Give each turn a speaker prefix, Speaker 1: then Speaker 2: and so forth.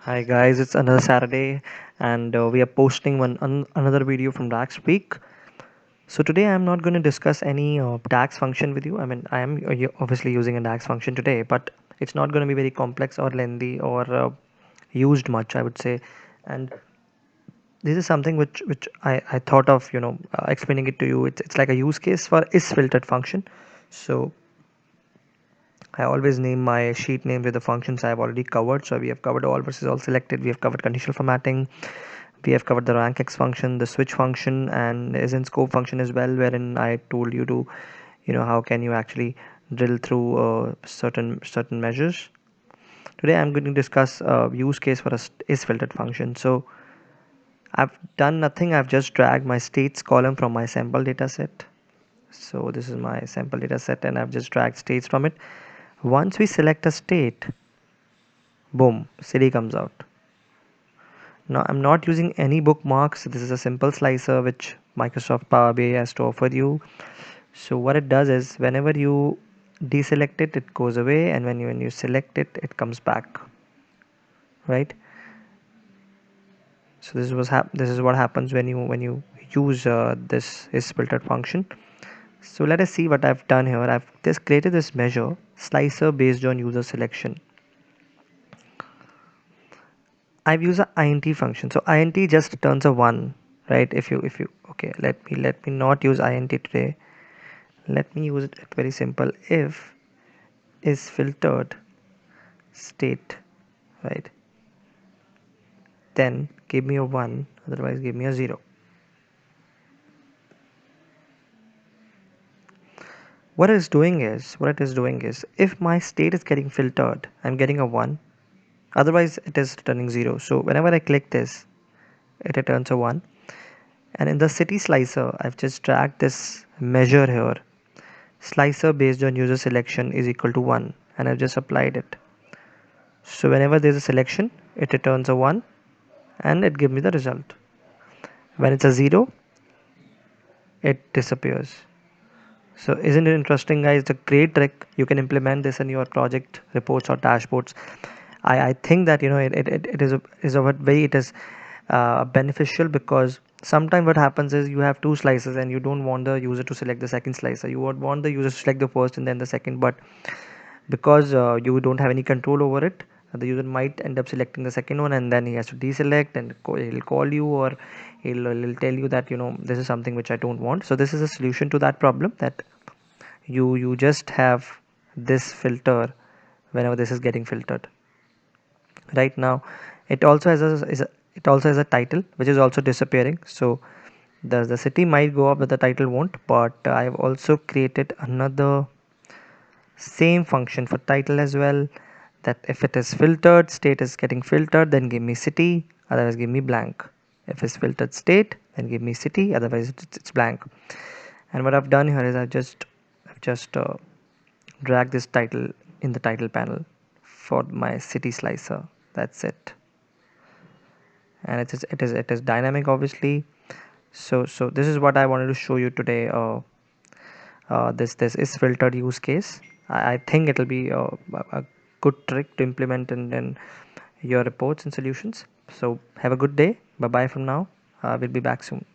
Speaker 1: Hi guys, it's another Saturday, and we are posting another video from DAX week. So today I'm not going to discuss any DAX function with you. I mean, I am obviously using a DAX function today, but it's not going to be very complex or lengthy or used much, I would say. And this is something which I thought of, explaining it to you. It's like a use case for ISFILTERED function. So I always name my sheet names with the functions I have already covered. So we have covered all versus all selected. We have covered conditional formatting. We have covered the rankx function, the switch function, and is in scope function as well, wherein I told you to, how can you actually drill through certain measures. Today I'm going to discuss a use case for a is filtered function. So I've done nothing. I've just dragged my states column from my sample data set. So this is my sample data set, and I've just dragged states from it. Once we select a state, boom, city comes out. Now I'm not using any bookmarks. This is a simple slicer which Microsoft Power BI has to offer you. So what it does is whenever you deselect it, it goes away, and when you select it, it comes back. Right? So this is what happens when you use this is filtered function. So let us see what I've done here. I've just created this measure slicer based on user selection. I've used a int function. So int just returns a 1, right? If you okay, let me not use int today. Let me use it very simple. If is filtered state, right? Then give me a 1, otherwise give me a 0. What it is doing is if my state is getting filtered, I'm getting a 1, otherwise it is returning 0. So whenever I click this, it returns a 1. And in the city slicer, I've just dragged this measure here. Slicer based on user selection is equal to 1, and I've just applied it. So whenever there's a selection, it returns a 1 and it gives me the result. When it's a 0, it disappears. So isn't it interesting, guys? It's a great trick. You can implement this in your project reports or dashboards. I think that it is a way it is beneficial, because sometimes what happens is you have two slices and you don't want the user to select the second slicer. You would want the user to select the first and then the second, but because you don't have any control over it, the user might end up selecting the second one, and then he has to deselect, and he'll call you, or he'll tell you that this is something which I don't want. So this is a solution to that problem, that you just have this filter whenever this is getting filtered. Right now it also has a title which is also disappearing. So the city might go up but the title won't. But I've also created another same function for title as well, that if it is filtered state is getting filtered, then give me city, otherwise give me blank. If it's filtered state, then give me city, otherwise it's blank. And what I've done here is I've just drag this title in the title panel for my city slicer. That's it. And it is dynamic, obviously. So this is what I wanted to show you today. This is filtered use case. I think it'll be a good trick to implement in your reports and solutions. So have a good day. Bye bye from now. We'll be back soon.